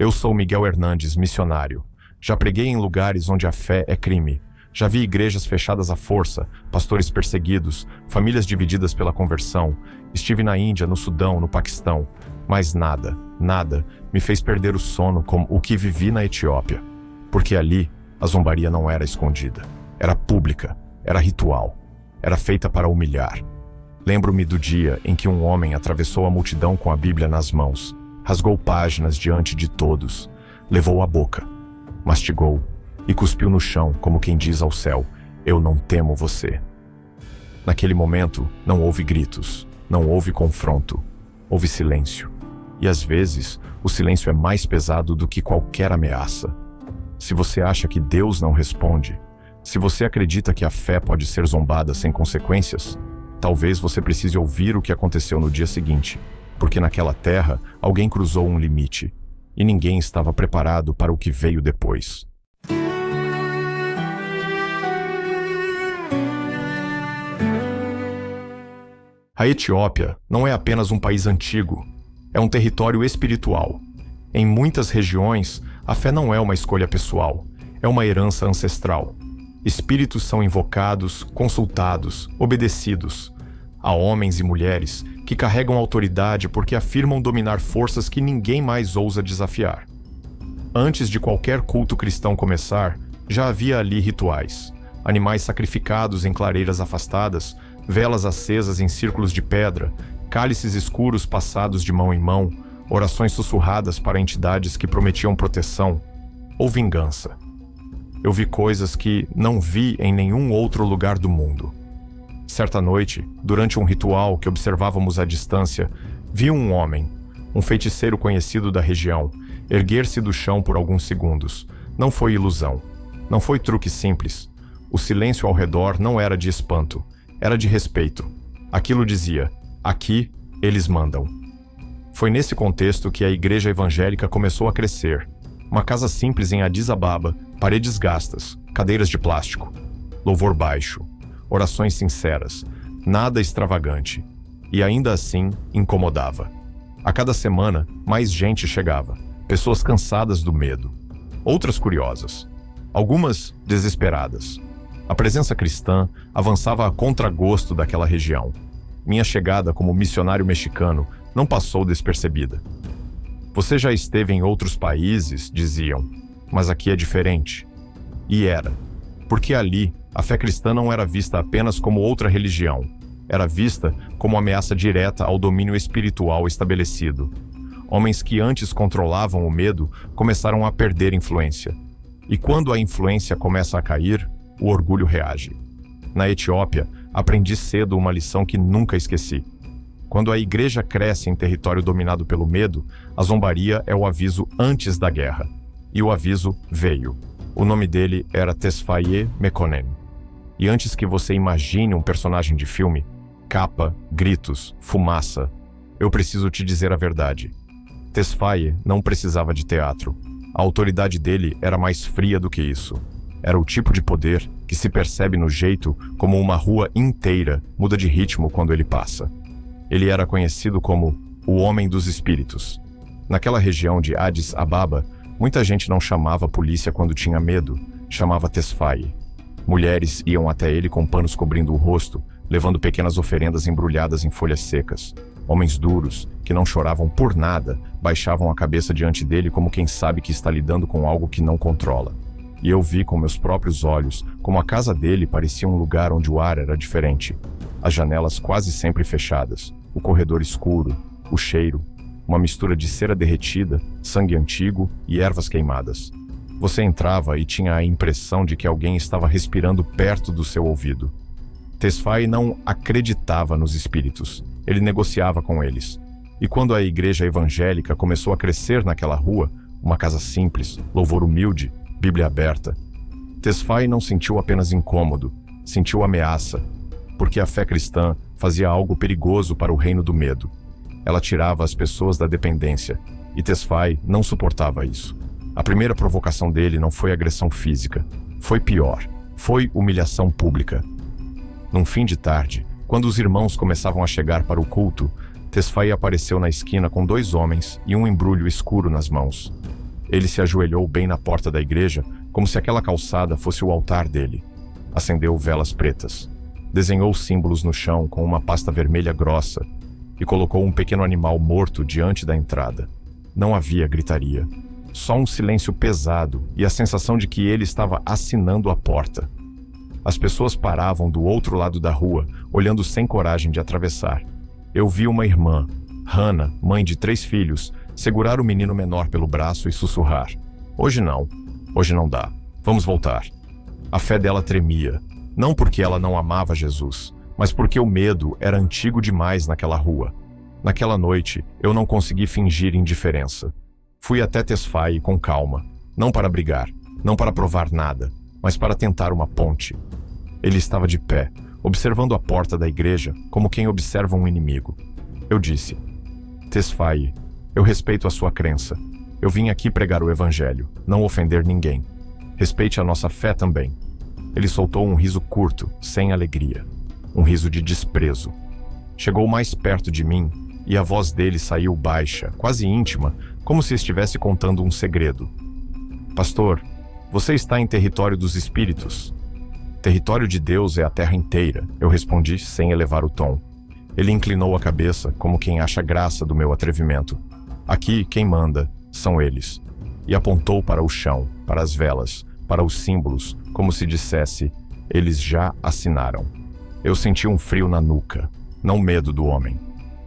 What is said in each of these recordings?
Eu sou Miguel Hernandes, missionário. Já preguei em lugares onde a fé é crime. Já vi igrejas fechadas à força, pastores perseguidos, famílias divididas pela conversão. Estive na Índia, no Sudão, no Paquistão. Mas nada me fez perder o sono como o que vivi na Etiópia. Porque ali, a zombaria não era escondida. Era pública, era ritual, era feita para humilhar. Lembro-me do dia em que um homem atravessou a multidão com a Bíblia nas mãos, rasgou páginas diante de todos, levou à boca, mastigou e cuspiu no chão como quem diz ao céu: eu não temo você. Naquele momento, não houve gritos, não houve confronto, houve silêncio. E às vezes, o silêncio é mais pesado do que qualquer ameaça. Se você acha que Deus não responde, se você acredita que a fé pode ser zombada sem consequências, talvez você precise ouvir o que aconteceu no dia seguinte, porque naquela terra alguém cruzou um limite e ninguém estava preparado para o que veio depois. A Etiópia não é apenas um país antigo, é um território espiritual. Em muitas regiões, a fé não é uma escolha pessoal, é uma herança ancestral. Espíritos são invocados, consultados, obedecidos. Há homens e mulheres que carregam autoridade porque afirmam dominar forças que ninguém mais ousa desafiar. Antes de qualquer culto cristão começar, já havia ali rituais. Animais sacrificados em clareiras afastadas, velas acesas em círculos de pedra, cálices escuros passados de mão em mão, orações sussurradas para entidades que prometiam proteção ou vingança. Eu vi coisas que não vi em nenhum outro lugar do mundo. Certa noite, durante um ritual que observávamos à distância, vi um homem, um feiticeiro conhecido da região, erguer-se do chão por alguns segundos. Não foi ilusão. Não foi truque simples. O silêncio ao redor não era de espanto, era de respeito. Aquilo dizia: aqui eles mandam. Foi nesse contexto que a igreja evangélica começou a crescer. Uma casa simples em Addis Ababa, paredes gastas, cadeiras de plástico, louvor baixo, orações sinceras, nada extravagante. E ainda assim, incomodava. A cada semana, mais gente chegava, pessoas cansadas do medo, outras curiosas, algumas desesperadas. A presença cristã avançava a contragosto daquela região. Minha chegada como missionário mexicano não passou despercebida. Você já esteve em outros países, diziam, mas aqui é diferente. E era, porque ali a fé cristã não era vista apenas como outra religião, era vista como ameaça direta ao domínio espiritual estabelecido. Homens que antes controlavam o medo começaram a perder influência. E quando a influência começa a cair, o orgulho reage. Na Etiópia, aprendi cedo uma lição que nunca esqueci. Quando a igreja cresce em território dominado pelo medo, a zombaria é o aviso antes da guerra. E o aviso veio. O nome dele era Tesfaye Mekonnen. E antes que você imagine um personagem de filme, capa, gritos, fumaça, eu preciso te dizer a verdade. Tesfaye não precisava de teatro. A autoridade dele era mais fria do que isso. Era o tipo de poder que se percebe no jeito como uma rua inteira muda de ritmo quando ele passa. Ele era conhecido como o Homem dos Espíritos. Naquela região de Addis Ababa, muita gente não chamava a polícia quando tinha medo, chamava Tesfaye. Mulheres iam até ele com panos cobrindo o rosto, levando pequenas oferendas embrulhadas em folhas secas. Homens duros, que não choravam por nada, baixavam a cabeça diante dele como quem sabe que está lidando com algo que não controla. E eu vi com meus próprios olhos como a casa dele parecia um lugar onde o ar era diferente. As janelas quase sempre fechadas, o corredor escuro, o cheiro, uma mistura de cera derretida, sangue antigo e ervas queimadas. Você entrava e tinha a impressão de que alguém estava respirando perto do seu ouvido. Tesfaye não acreditava nos espíritos, ele negociava com eles. E quando a igreja evangélica começou a crescer naquela rua, uma casa simples, louvor humilde, Bíblia aberta, Tesfaye não sentiu apenas incômodo, sentiu ameaça, porque a fé cristã fazia algo perigoso para o reino do medo. Ela tirava as pessoas da dependência, e Tesfaye não suportava isso. A primeira provocação dele não foi agressão física, foi pior, foi humilhação pública. Num fim de tarde, quando os irmãos começavam a chegar para o culto, Tesfaye apareceu na esquina com 2 homens e um embrulho escuro nas mãos. Ele se ajoelhou bem na porta da igreja, como se aquela calçada fosse o altar dele. Acendeu velas pretas. Desenhou símbolos no chão com uma pasta vermelha grossa e colocou um pequeno animal morto diante da entrada. Não havia gritaria. Só um silêncio pesado e a sensação de que ele estava assinando a porta. As pessoas paravam do outro lado da rua, olhando sem coragem de atravessar. Eu vi uma irmã, Hannah, mãe de 3 filhos, segurar o menino menor pelo braço e sussurrar: Hoje não dá, vamos voltar. A fé dela tremia, não porque ela não amava Jesus, mas porque o medo era antigo demais naquela rua. Naquela noite, eu não consegui fingir indiferença. Fui até Tesfaye com calma, não para brigar, não para provar nada, mas para tentar uma ponte. Ele estava de pé, observando a porta da igreja como quem observa um inimigo. Eu disse: Tesfaye, eu respeito a sua crença. Eu vim aqui pregar o evangelho, não ofender ninguém. Respeite a nossa fé também. Ele soltou um riso curto, sem alegria. Um riso de desprezo. Chegou mais perto de mim e a voz dele saiu baixa, quase íntima, como se estivesse contando um segredo. Pastor, você está em território dos espíritos. Território de Deus é a terra inteira, eu respondi sem elevar o tom. Ele inclinou a cabeça, como quem acha graça do meu atrevimento. Aqui, quem manda são eles. E apontou para o chão, para as velas, para os símbolos, como se dissesse: eles já assinaram. Eu senti um frio na nuca, não medo do homem,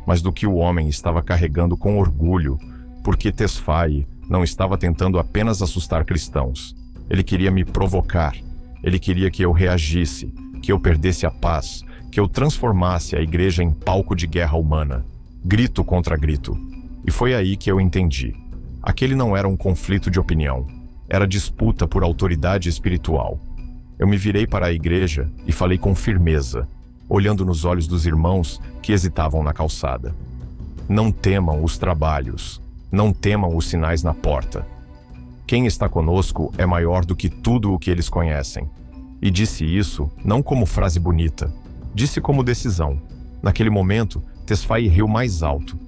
mas do que o homem estava carregando com orgulho, porque Tesfaye não estava tentando apenas assustar cristãos. Ele queria me provocar. Ele queria que eu reagisse, que eu perdesse a paz, que eu transformasse a igreja em palco de guerra humana, grito contra grito. E foi aí que eu entendi. Aquele não era um conflito de opinião, era disputa por autoridade espiritual. Eu me virei para a igreja e falei com firmeza, olhando nos olhos dos irmãos que hesitavam na calçada. Não temam os trabalhos, não temam os sinais na porta. Quem está conosco é maior do que tudo o que eles conhecem. E disse isso não como frase bonita, disse como decisão. Naquele momento, Tesfaye riu mais alto.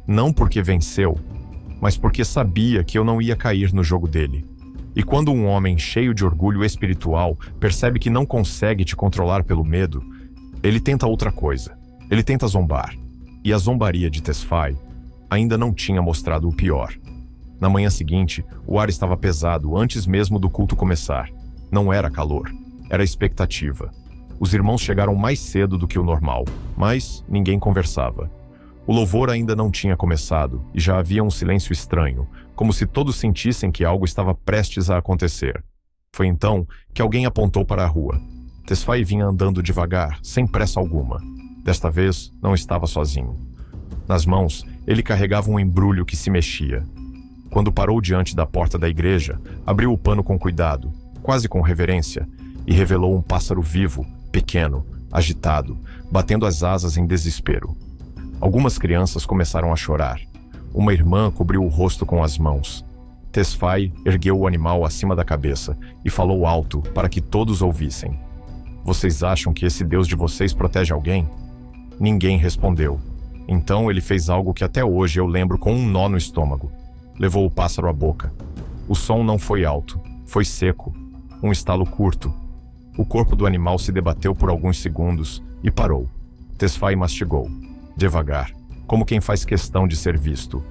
Não porque venceu, mas porque sabia que eu não ia cair no jogo dele. E quando um homem cheio de orgulho espiritual percebe que não consegue te controlar pelo medo, ele tenta outra coisa. Ele tenta zombar. E a zombaria de Tesfaye ainda não tinha mostrado o pior. Na manhã seguinte, o ar estava pesado antes mesmo do culto começar. Não era calor, era expectativa. Os irmãos chegaram mais cedo do que o normal, mas ninguém conversava. O louvor ainda não tinha começado e já havia um silêncio estranho, como se todos sentissem que algo estava prestes a acontecer. Foi então que alguém apontou para a rua. Tesfaye vinha andando devagar, sem pressa alguma. Desta vez, não estava sozinho. Nas mãos, ele carregava um embrulho que se mexia. Quando parou diante da porta da igreja, abriu o pano com cuidado, quase com reverência, e revelou um pássaro vivo, pequeno, agitado, batendo as asas em desespero. Algumas crianças começaram a chorar. Uma irmã cobriu o rosto com as mãos. Tesfaye ergueu o animal acima da cabeça e falou alto para que todos ouvissem. Vocês acham que esse Deus de vocês protege alguém? Ninguém respondeu. Então ele fez algo que até hoje eu lembro com um nó no estômago. Levou o pássaro à boca. O som não foi alto, foi seco, um estalo curto. O corpo do animal se debateu por alguns segundos e parou. Tesfaye mastigou, devagar, como quem faz questão de ser visto.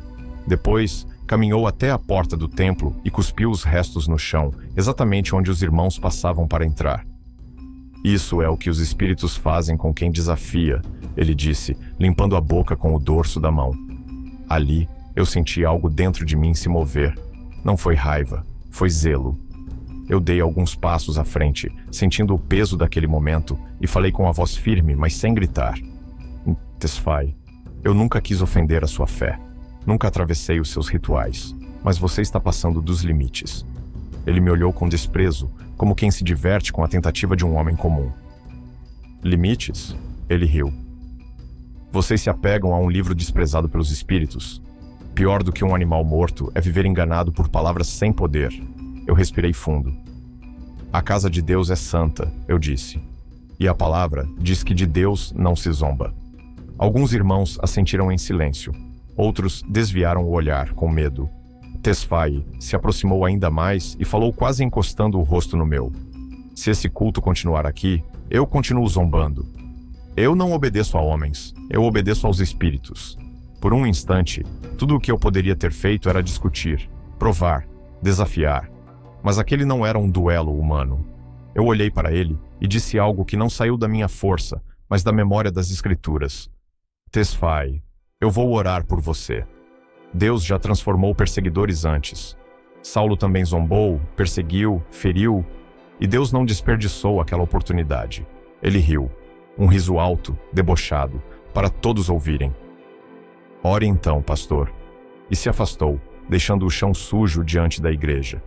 Depois, caminhou até a porta do templo e cuspiu os restos no chão, exatamente onde os irmãos passavam para entrar. Isso é o que os espíritos fazem com quem desafia, ele disse, limpando a boca com o dorso da mão. Ali, eu senti algo dentro de mim se mover. Não foi raiva, foi zelo. Eu dei alguns passos à frente, sentindo o peso daquele momento, e falei com a voz firme, mas sem gritar. Tesfaye, eu nunca quis ofender a sua fé. Nunca atravessei os seus rituais, mas você está passando dos limites. Ele me olhou com desprezo, como quem se diverte com a tentativa de um homem comum. Limites? Ele riu. Vocês se apegam a um livro desprezado pelos espíritos. Pior do que um animal morto é viver enganado por palavras sem poder. Eu respirei fundo. A casa de Deus é santa, eu disse. E a palavra diz que de Deus não se zomba. Alguns irmãos assentiram em silêncio. Outros desviaram o olhar com medo. Tesfaye se aproximou ainda mais e falou quase encostando o rosto no meu. Se esse culto continuar aqui, eu continuo zombando. Eu não obedeço a homens, eu obedeço aos espíritos. Por um instante, tudo o que eu poderia ter feito era discutir, provar, desafiar. Mas aquele não era um duelo humano. Eu olhei para ele e disse algo que não saiu da minha força, mas da memória das escrituras. Tesfaye, eu vou orar por você. Deus já transformou perseguidores antes. Saulo também zombou, perseguiu, feriu, e Deus não desperdiçou aquela oportunidade. Ele riu, um riso alto, debochado, para todos ouvirem. Ore então, pastor. E se afastou, deixando o chão sujo diante da igreja.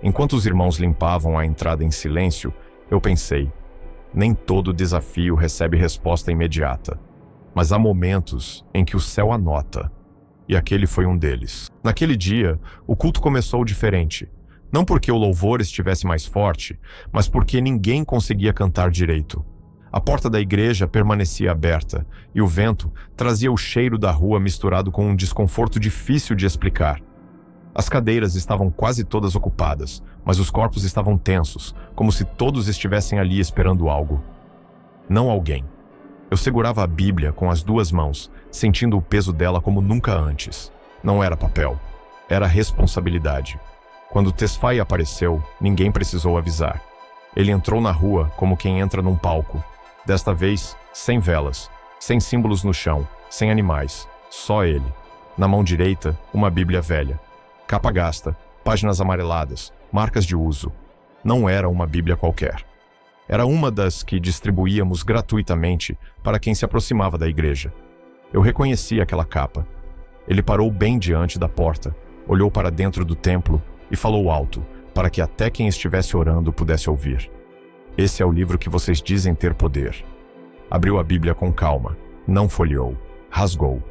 Enquanto os irmãos limpavam a entrada em silêncio, eu pensei, nem todo desafio recebe resposta imediata, mas há momentos em que o céu anota, e aquele foi um deles. Naquele dia, o culto começou diferente, não porque o louvor estivesse mais forte, mas porque ninguém conseguia cantar direito. A porta da igreja permanecia aberta, e o vento trazia o cheiro da rua misturado com um desconforto difícil de explicar. As cadeiras estavam quase todas ocupadas, mas os corpos estavam tensos, como se todos estivessem ali esperando algo. Não alguém. Eu segurava a Bíblia com as duas mãos, sentindo o peso dela como nunca antes. Não era papel, era responsabilidade. Quando Tesfaye apareceu, ninguém precisou avisar. Ele entrou na rua como quem entra num palco. Desta vez, sem velas, sem símbolos no chão, sem animais, só ele. Na mão direita, uma Bíblia velha. Capa gasta, páginas amareladas, marcas de uso. Não era uma Bíblia qualquer. Era uma das que distribuíamos gratuitamente para quem se aproximava da igreja. Eu reconheci aquela capa. Ele parou bem diante da porta, olhou para dentro do templo e falou alto, para que até quem estivesse orando pudesse ouvir. Esse é o livro que vocês dizem ter poder. Abriu a Bíblia com calma, não folheou, rasgou.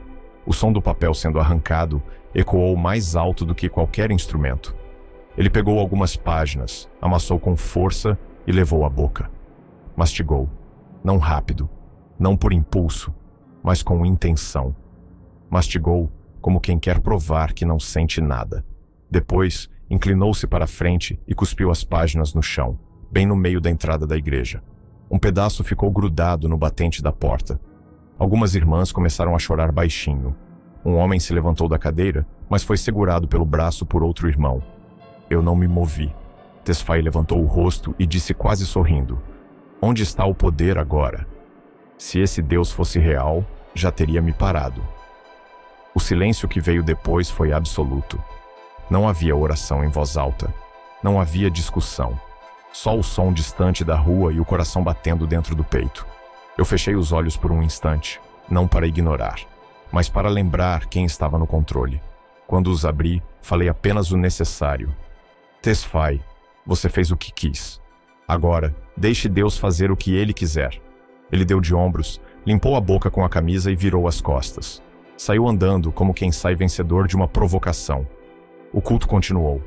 O som do papel sendo arrancado ecoou mais alto do que qualquer instrumento. Ele pegou algumas páginas, amassou com força e levou à boca. Mastigou, não rápido, não por impulso, mas com intenção. Mastigou como quem quer provar que não sente nada. Depois, inclinou-se para a frente e cuspiu as páginas no chão, bem no meio da entrada da igreja. Um pedaço ficou grudado no batente da porta. Algumas irmãs começaram a chorar baixinho. Um homem se levantou da cadeira, mas foi segurado pelo braço por outro irmão. Eu não me movi. Tesfaye levantou o rosto e disse quase sorrindo, onde está o poder agora? Se esse Deus fosse real, já teria me parado. O silêncio que veio depois foi absoluto. Não havia oração em voz alta. Não havia discussão. Só o som distante da rua e o coração batendo dentro do peito. Eu fechei os olhos por um instante, não para ignorar, mas para lembrar quem estava no controle. Quando os abri, falei apenas o necessário. Tesfaye, você fez o que quis. Agora, deixe Deus fazer o que Ele quiser. Ele deu de ombros, limpou a boca com a camisa e virou as costas. Saiu andando como quem sai vencedor de uma provocação. O culto continuou,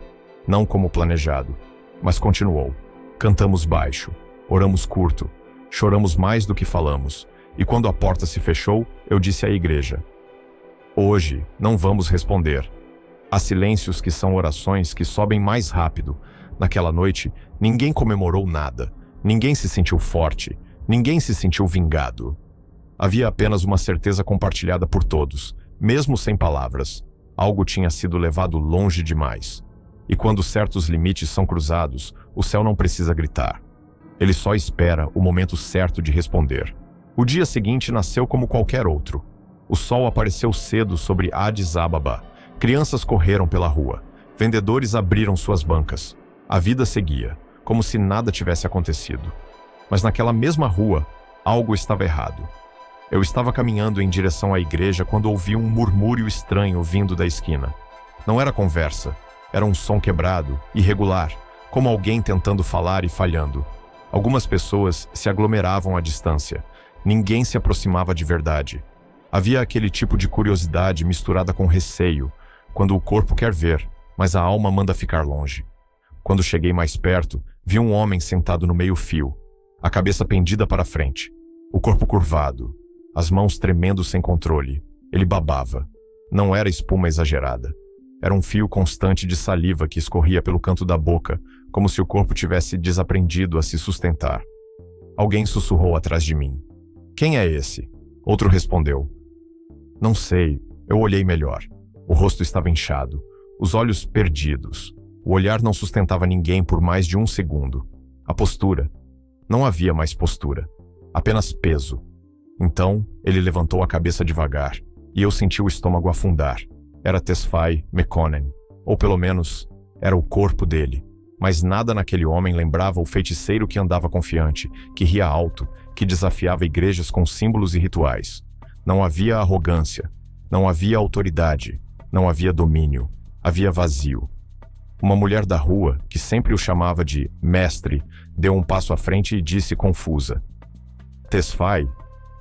não como planejado, mas continuou. Cantamos baixo, oramos curto, choramos mais do que falamos, e quando a porta se fechou, eu disse à igreja: hoje não vamos responder. Há silêncios que são orações que sobem mais rápido. Naquela noite, ninguém comemorou nada, ninguém se sentiu forte, ninguém se sentiu vingado. Havia apenas uma certeza compartilhada por todos, mesmo sem palavras. Algo tinha sido levado longe demais. E quando certos limites são cruzados, o céu não precisa gritar. Ele só espera o momento certo de responder. O dia seguinte nasceu como qualquer outro. O sol apareceu cedo sobre Addis Ababa. Crianças correram pela rua. Vendedores abriram suas bancas. A vida seguia, como se nada tivesse acontecido. Mas naquela mesma rua, algo estava errado. Eu estava caminhando em direção à igreja quando ouvi um murmúrio estranho vindo da esquina. Não era conversa. Era um som quebrado, irregular, como alguém tentando falar e falhando. Algumas pessoas se aglomeravam à distância. Ninguém se aproximava de verdade. Havia aquele tipo de curiosidade misturada com receio, quando o corpo quer ver, mas a alma manda ficar longe. Quando cheguei mais perto, vi um homem sentado no meio-fio, a cabeça pendida para frente, o corpo curvado, as mãos tremendo sem controle. Ele babava. Não era espuma exagerada. Era um fio constante de saliva que escorria pelo canto da boca, como se o corpo tivesse desaprendido a se sustentar. Alguém sussurrou atrás de mim. Quem é esse? Outro respondeu. Não sei, eu olhei melhor. O rosto estava inchado, os olhos perdidos. O olhar não sustentava ninguém por mais de um segundo. A postura. Não havia mais postura, apenas peso. Então, ele levantou a cabeça devagar, e eu senti o estômago afundar. Era Tesfaye Mekonnen, ou pelo menos, era o corpo dele. Mas nada naquele homem lembrava o feiticeiro que andava confiante, que ria alto, que desafiava igrejas com símbolos e rituais. Não havia arrogância, não havia autoridade, não havia domínio, havia vazio. Uma mulher da rua, que sempre o chamava de mestre, deu um passo à frente e disse confusa. Tesfaye?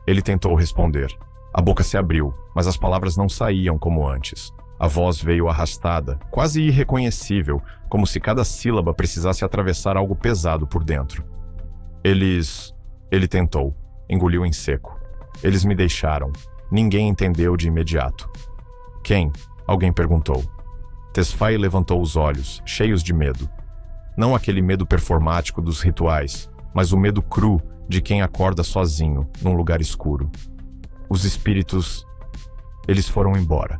Ele tentou responder. A boca se abriu, mas as palavras não saíam como antes. A voz veio arrastada, quase irreconhecível, como se cada sílaba precisasse atravessar algo pesado por dentro. Ele tentou, engoliu em seco. Eles me deixaram. Ninguém entendeu de imediato. Quem? Alguém perguntou. Tesfaye levantou os olhos, cheios de medo. Não aquele medo performático dos rituais, mas o medo cru de quem acorda sozinho, num lugar escuro. Os espíritos... Eles foram embora.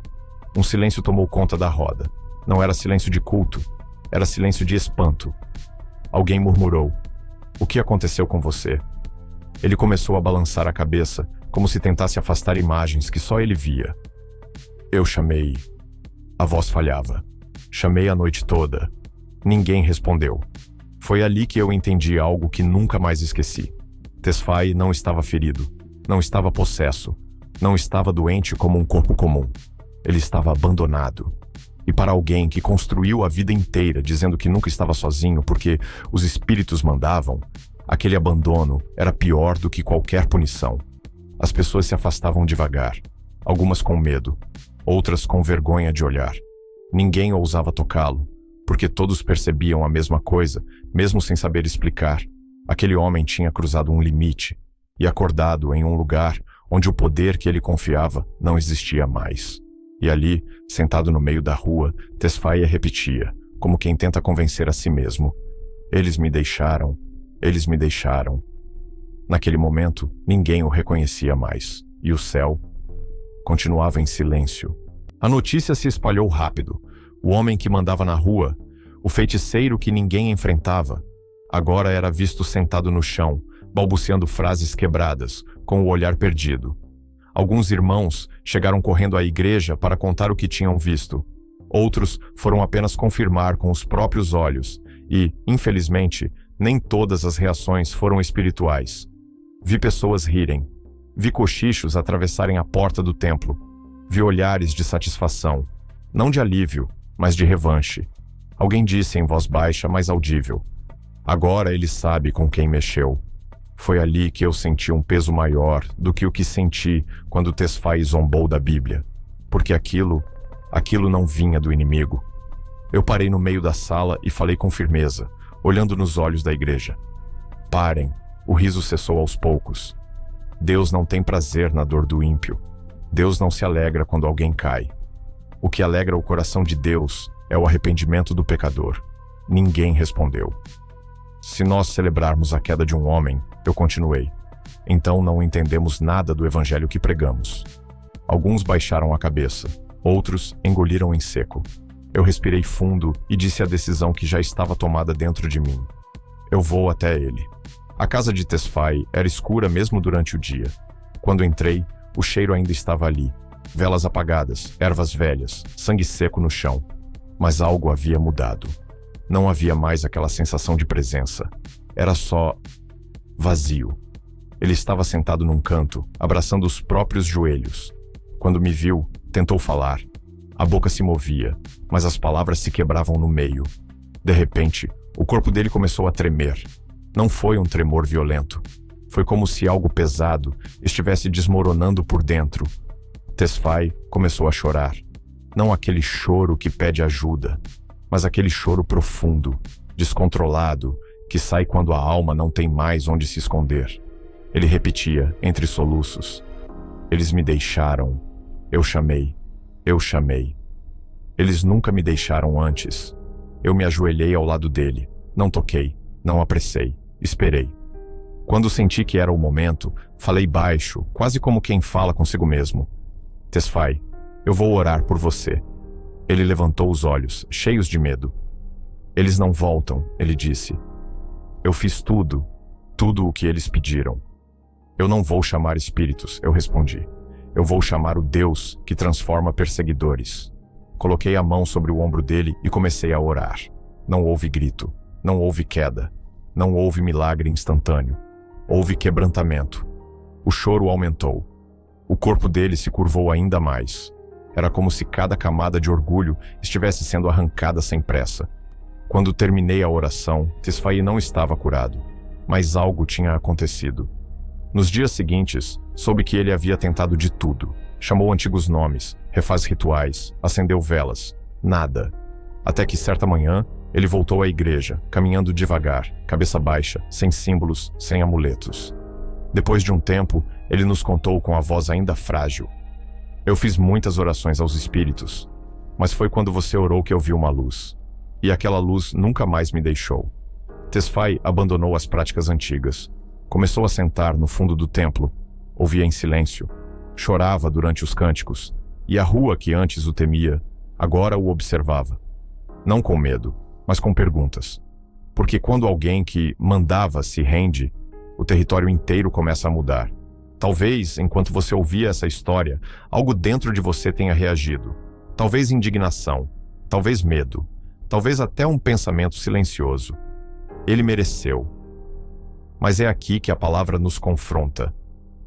Um silêncio tomou conta da roda. Não era silêncio de culto, era silêncio de espanto. Alguém murmurou. O que aconteceu com você? Ele começou a balançar a cabeça, como se tentasse afastar imagens que só ele via. Eu chamei... A voz falhava. Chamei a noite toda. Ninguém respondeu. Foi ali que eu entendi algo que nunca mais esqueci. Tesfaye não estava ferido, não estava possesso, não estava doente como um corpo comum. Ele estava abandonado. E para alguém que construiu a vida inteira dizendo que nunca estava sozinho porque os espíritos mandavam, aquele abandono era pior do que qualquer punição. As pessoas se afastavam devagar, algumas com medo, outras com vergonha de olhar. Ninguém ousava tocá-lo, porque todos percebiam a mesma coisa, mesmo sem saber explicar. Aquele homem tinha cruzado um limite e acordado em um lugar onde o poder que ele confiava não existia mais. E ali, sentado no meio da rua, Tesfaye repetia, como quem tenta convencer a si mesmo. Eles me deixaram, eles me deixaram. Naquele momento, ninguém o reconhecia mais, e o céu continuava em silêncio. A notícia se espalhou rápido. O homem que mandava na rua, o feiticeiro que ninguém enfrentava, agora era visto sentado no chão, balbuciando frases quebradas, com o olhar perdido. Alguns irmãos chegaram correndo à igreja para contar o que tinham visto. Outros foram apenas confirmar com os próprios olhos e, infelizmente, nem todas as reações foram espirituais. Vi pessoas rirem. Vi cochichos atravessarem a porta do templo. Vi olhares de satisfação, não de alívio, mas de revanche. Alguém disse em voz baixa, mas audível. Agora ele sabe com quem mexeu. Foi ali que eu senti um peso maior do que o que senti quando Tesfaye zombou da Bíblia, porque aquilo não vinha do inimigo. Eu parei no meio da sala e falei com firmeza, olhando nos olhos da igreja. Parem, o riso cessou aos poucos. Deus não tem prazer na dor do ímpio. Deus não se alegra quando alguém cai. O que alegra o coração de Deus é o arrependimento do pecador. Ninguém respondeu. Se nós celebrarmos a queda de um homem, eu continuei, então não entendemos nada do evangelho que pregamos. Alguns baixaram a cabeça, outros engoliram em seco. Eu respirei fundo e disse a decisão que já estava tomada dentro de mim. Eu vou até ele. A casa de Tesfaye era escura mesmo durante o dia. Quando entrei, o cheiro ainda estava ali. Velas apagadas, ervas velhas, sangue seco no chão. Mas algo havia mudado. Não havia mais aquela sensação de presença. Era só vazio. Ele estava sentado num canto, abraçando os próprios joelhos. Quando me viu, tentou falar. A boca se movia, mas as palavras se quebravam no meio. De repente, o corpo dele começou a tremer. Não foi um tremor violento. Foi como se algo pesado estivesse desmoronando por dentro. Tesfaye começou a chorar. Não aquele choro que pede ajuda, mas aquele choro profundo, descontrolado, que sai quando a alma não tem mais onde se esconder. Ele repetia, entre soluços. Eles me deixaram. Eu chamei. Eu chamei. Eles nunca me deixaram antes. Eu me ajoelhei ao lado dele. Não toquei, não apressei, esperei. Quando senti que era o momento, falei baixo, quase como quem fala consigo mesmo. Tesfaye, eu vou orar por você. Ele levantou os olhos, cheios de medo. Eles não voltam, ele disse. Eu fiz tudo o que eles pediram. Eu não vou chamar espíritos, eu respondi. Eu vou chamar o Deus que transforma perseguidores. Coloquei a mão sobre o ombro dele e comecei a orar. Não houve grito, não houve queda, não houve milagre instantâneo. Houve quebrantamento. O choro aumentou. O corpo dele se curvou ainda mais. Era como se cada camada de orgulho estivesse sendo arrancada sem pressa. Quando terminei a oração, Tesfaye não estava curado, mas algo tinha acontecido. Nos dias seguintes, soube que ele havia tentado de tudo. Chamou antigos nomes, refaz rituais, acendeu velas. Nada. Até que certa manhã, ele voltou à igreja, caminhando devagar, cabeça baixa, sem símbolos, sem amuletos. Depois de um tempo, ele nos contou com a voz ainda frágil. Eu fiz muitas orações aos espíritos, mas foi quando você orou que eu vi uma luz. E aquela luz nunca mais me deixou. Tesfaye abandonou as práticas antigas. Começou a sentar no fundo do templo. Ouvia em silêncio. Chorava durante os cânticos. E a rua que antes o temia, agora o observava. Não com medo, mas com perguntas. Porque quando alguém que mandava se rende, o território inteiro começa a mudar. Talvez, enquanto você ouvia essa história, algo dentro de você tenha reagido. Talvez indignação, talvez medo, talvez até um pensamento silencioso. Ele mereceu. Mas é aqui que a palavra nos confronta.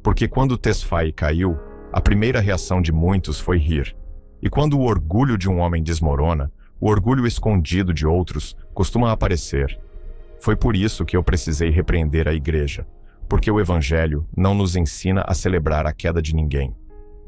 Porque quando Tesfaye caiu, a primeira reação de muitos foi rir. E quando o orgulho de um homem desmorona, o orgulho escondido de outros costuma aparecer. Foi por isso que eu precisei repreender a igreja, porque o Evangelho não nos ensina a celebrar a queda de ninguém.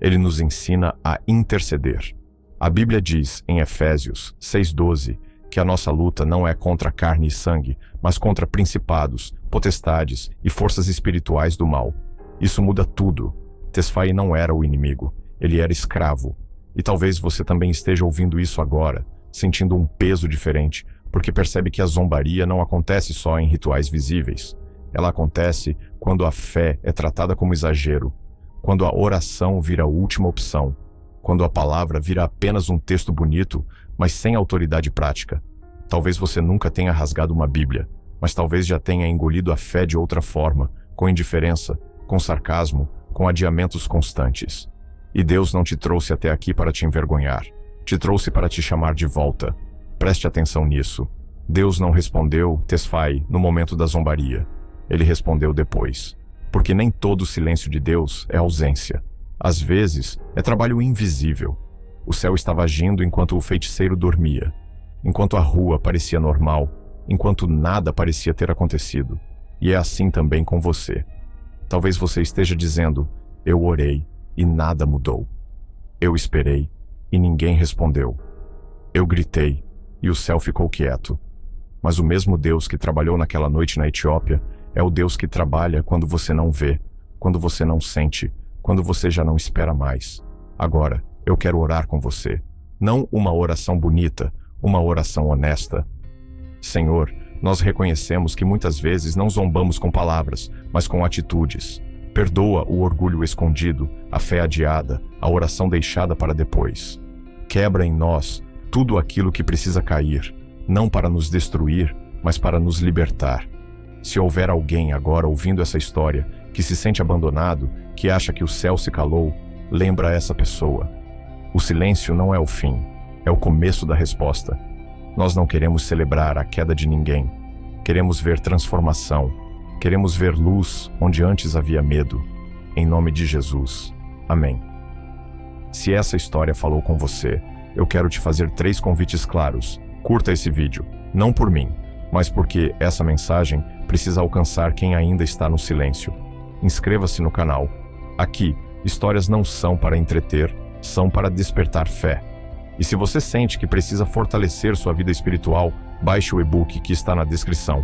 Ele nos ensina a interceder. A Bíblia diz, em Efésios 6:12, que a nossa luta não é contra carne e sangue, mas contra principados, potestades e forças espirituais do mal. Isso muda tudo. Tesfaye não era o inimigo, ele era escravo. E talvez você também esteja ouvindo isso agora, sentindo um peso diferente, porque percebe que a zombaria não acontece só em rituais visíveis. Ela acontece quando a fé é tratada como exagero, quando a oração vira a última opção, quando a palavra vira apenas um texto bonito, mas sem autoridade prática. Talvez você nunca tenha rasgado uma Bíblia, mas talvez já tenha engolido a fé de outra forma, com indiferença, com sarcasmo, com adiamentos constantes. E Deus não te trouxe até aqui para te envergonhar. Te trouxe para te chamar de volta. Preste atenção nisso. Deus não respondeu, Tesfaye, no momento da zombaria. Ele respondeu depois. Porque nem todo o silêncio de Deus é ausência. Às vezes, é trabalho invisível. O céu estava agindo enquanto o feiticeiro dormia. Enquanto a rua parecia normal. Enquanto nada parecia ter acontecido. E é assim também com você. Talvez você esteja dizendo, eu orei e nada mudou. Eu esperei e ninguém respondeu. Eu gritei e o céu ficou quieto. Mas o mesmo Deus que trabalhou naquela noite na Etiópia é o Deus que trabalha quando você não vê, quando você não sente, quando você já não espera mais. Agora, eu quero orar com você. Não uma oração bonita, uma oração honesta. Senhor, nós reconhecemos que muitas vezes não zombamos com palavras, mas com atitudes. Perdoa o orgulho escondido, a fé adiada, a oração deixada para depois. Quebra em nós tudo aquilo que precisa cair, não para nos destruir, mas para nos libertar. Se houver alguém agora ouvindo essa história, que se sente abandonado, que acha que o céu se calou, lembra essa pessoa. O silêncio não é o fim, é o começo da resposta. Nós não queremos celebrar a queda de ninguém. Queremos ver transformação. Queremos ver luz onde antes havia medo. Em nome de Jesus. Amém. Se essa história falou com você, eu quero te fazer 3 convites claros. Curta esse vídeo, não por mim, mas porque essa mensagem precisa alcançar quem ainda está no silêncio. Inscreva-se no canal. Aqui, histórias não são para entreter, são para despertar fé. E se você sente que precisa fortalecer sua vida espiritual, baixe o e-book que está na descrição.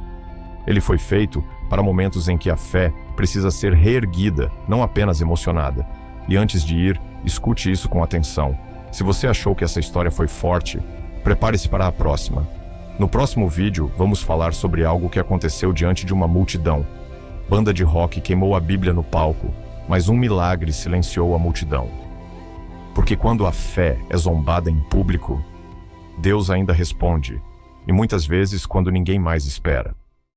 Ele foi feito para momentos em que a fé precisa ser reerguida, não apenas emocionada. E antes de ir, escute isso com atenção. Se você achou que essa história foi forte, prepare-se para a próxima. No próximo vídeo, vamos falar sobre algo que aconteceu diante de uma multidão. Banda de rock queimou a Bíblia no palco, mas um milagre silenciou a multidão. Porque quando a fé é zombada em público, Deus ainda responde, e muitas vezes quando ninguém mais espera.